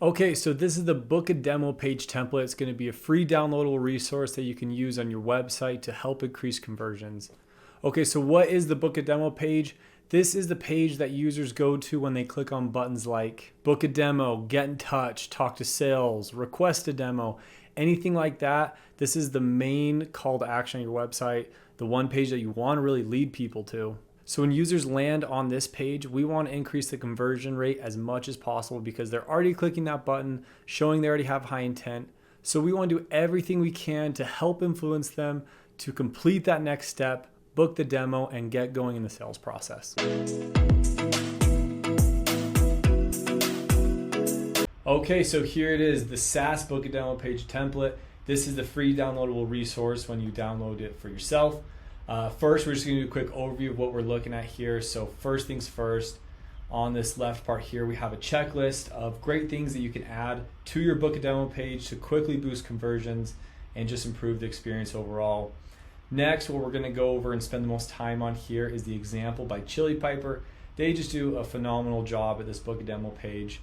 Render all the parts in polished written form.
Okay, so this is the Book a Demo page template. It's going to be a free downloadable resource that you can use on your website to help increase conversions. Okay, so what is the Book a Demo page? This is the page that users go to when they click on buttons like book a demo, get in touch, talk to sales, request a demo, anything like that. This is the main call to action on your website, the one page that you want to really lead people to. So when users land on this page, we want to increase the conversion rate as much as possible because they're already clicking that button, showing they already have high intent. So we want to do everything we can to help influence them to complete that next step, book the demo, and get going in the sales process. Okay, so here it is, the SaaS Book a Demo page template. This is the free downloadable resource when you download it for yourself. First, we're just going to do a quick overview of what we're looking at here. So first things first, on this left part here, we have a checklist of great things that you can add to your Book a Demo page to quickly boost conversions and just improve the experience overall. Next, what we're going to go over and spend the most time on here is the example by Chili Piper. They just do a phenomenal job at this Book a Demo page,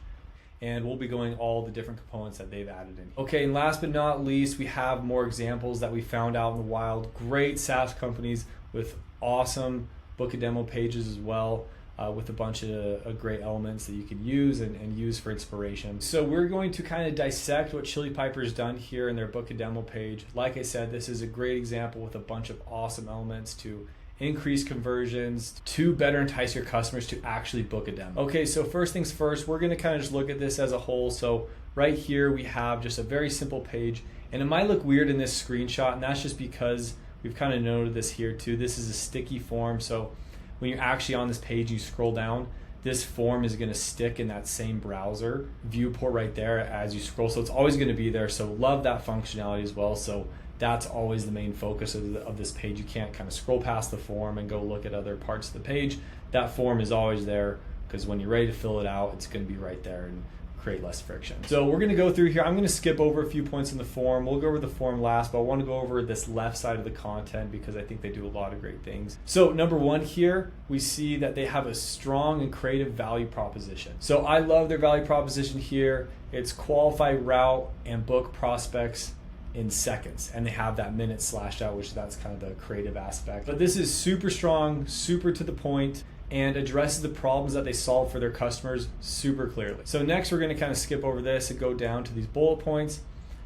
and we'll be going all the different components that they've added in. Okay, and last but not least, we have more examples that we found out in the wild. Great SaaS companies with awesome Book a Demo pages as well, with a bunch of great elements that you can use and use for inspiration. So we're going to kind of dissect what Chili Piper's done here in their Book a Demo page. Like I said, this is a great example with a bunch of awesome elements to increase conversions, to better entice your customers to actually book a demo. Okay, so first things first, we're gonna kind of just look at this as a whole. So right here we have just a very simple page, and it might look weird in this screenshot, and that's just because we've kind of noted this here too. This is a sticky form, so when you're actually on this page, you scroll down, this form is gonna stick in that same browser viewport right there as you scroll. So it's always gonna be there, so love that functionality as well. So that's always the main focus of this page. You can't kind of scroll past the form and go look at other parts of the page. That form is always there because when you're ready to fill it out, it's going to be right there and create less friction. So we're going to go through here. I'm going to skip over a few points in the form. We'll go over the form last, but I want to go over this left side of the content because I think they do a lot of great things. So number one here, we see that they have a strong and creative value proposition. So I love their value proposition here. It's qualify, route, and book prospects in seconds, and they have that minute slashed out, which that's kind of the creative aspect. But this is super strong, super to the point, and addresses the problems that they solve for their customers super clearly. So next we're going to kind of skip over this and go down to these bullet points.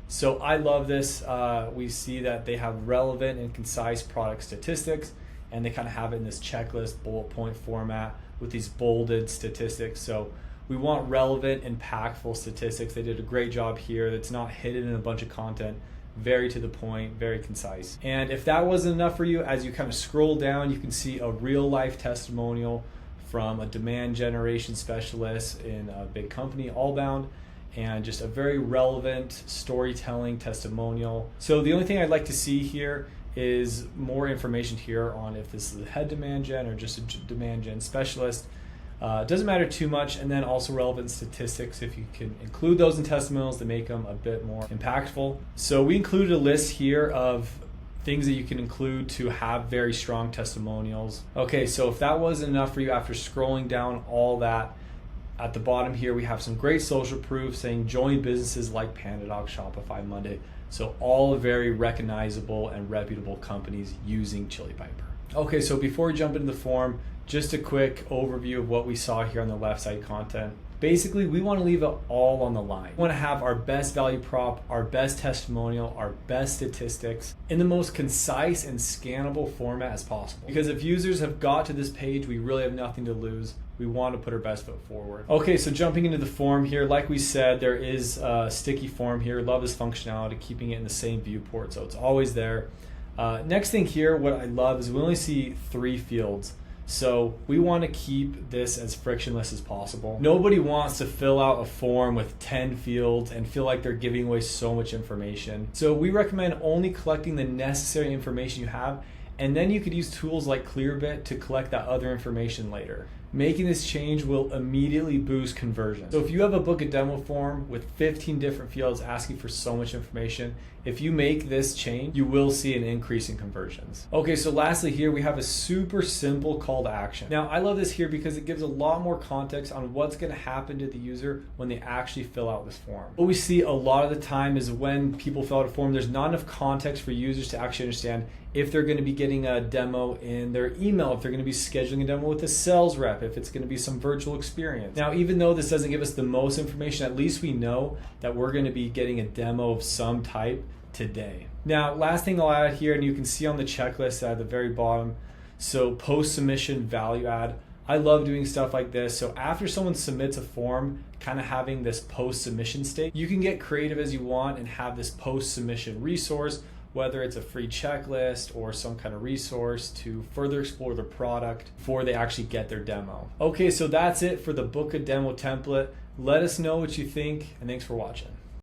So I love this. We see that they have relevant and concise product statistics, and they kind of have it in this checklist bullet point format with these bolded statistics. So we want relevant, impactful statistics. They did a great job here. That's not hidden in a bunch of content. Very to the point, very concise. And if that wasn't enough for you, as you kind of scroll down, you can see a real life testimonial from a demand generation specialist in a big company, Allbound, and just a very relevant storytelling testimonial. So the only thing I'd like to see here is more information here on if this is a head demand gen or just a demand gen specialist. Doesn't matter too much, and then also relevant statistics if you can include those in testimonials to make them a bit more impactful. So we included a list here of things that you can include to have very strong testimonials. Okay, so if that wasn't enough for you after scrolling down all that, at the bottom here we have some great social proof saying join businesses like PandaDoc, Shopify, Monday. So all very recognizable and reputable companies using Chili Piper. Okay, so before we jump into the form, just a quick overview of what we saw here on the left side content. Basically, we want to leave it all on the line. We want to have our best value prop, our best testimonial, our best statistics in the most concise and scannable format as possible. Because if users have got to this page, we really have nothing to lose. We want to put our best foot forward. Okay, so jumping into the form here, like we said, there is a sticky form here. Love this functionality, keeping it in the same viewport, so it's always there. Next thing here, what I love is we only see 3 fields. So we want to keep this as frictionless as possible. Nobody wants to fill out a form with 10 fields and feel like they're giving away so much information. So we recommend only collecting the necessary information you have, and then you could use tools like Clearbit to collect that other information later. Making this change will immediately boost conversion. So if you have a book a demo form with 15 different fields asking for so much information, if you make this change, you will see an increase in conversions. Okay, so lastly here we have a super simple call to action. Now I love this here because it gives a lot more context on what's gonna happen to the user when they actually fill out this form. What we see a lot of the time is when people fill out a form, there's not enough context for users to actually understand if they're going to be getting a demo in their email, if they're going to be scheduling a demo with a sales rep, if it's going to be some virtual experience. Now, even though this doesn't give us the most information, at least we know that we're going to be getting a demo of some type today. Now, last thing I'll add here, and you can see on the checklist at the very bottom, so post-submission value add. I love doing stuff like this. So after someone submits a form, kind of having this post-submission state, you can get creative as you want and have this post-submission resource, whether it's a free checklist or some kind of resource to further explore the product before they actually get their demo. Okay, so that's it for the Book a Demo template. Let us know what you think, and thanks for watching.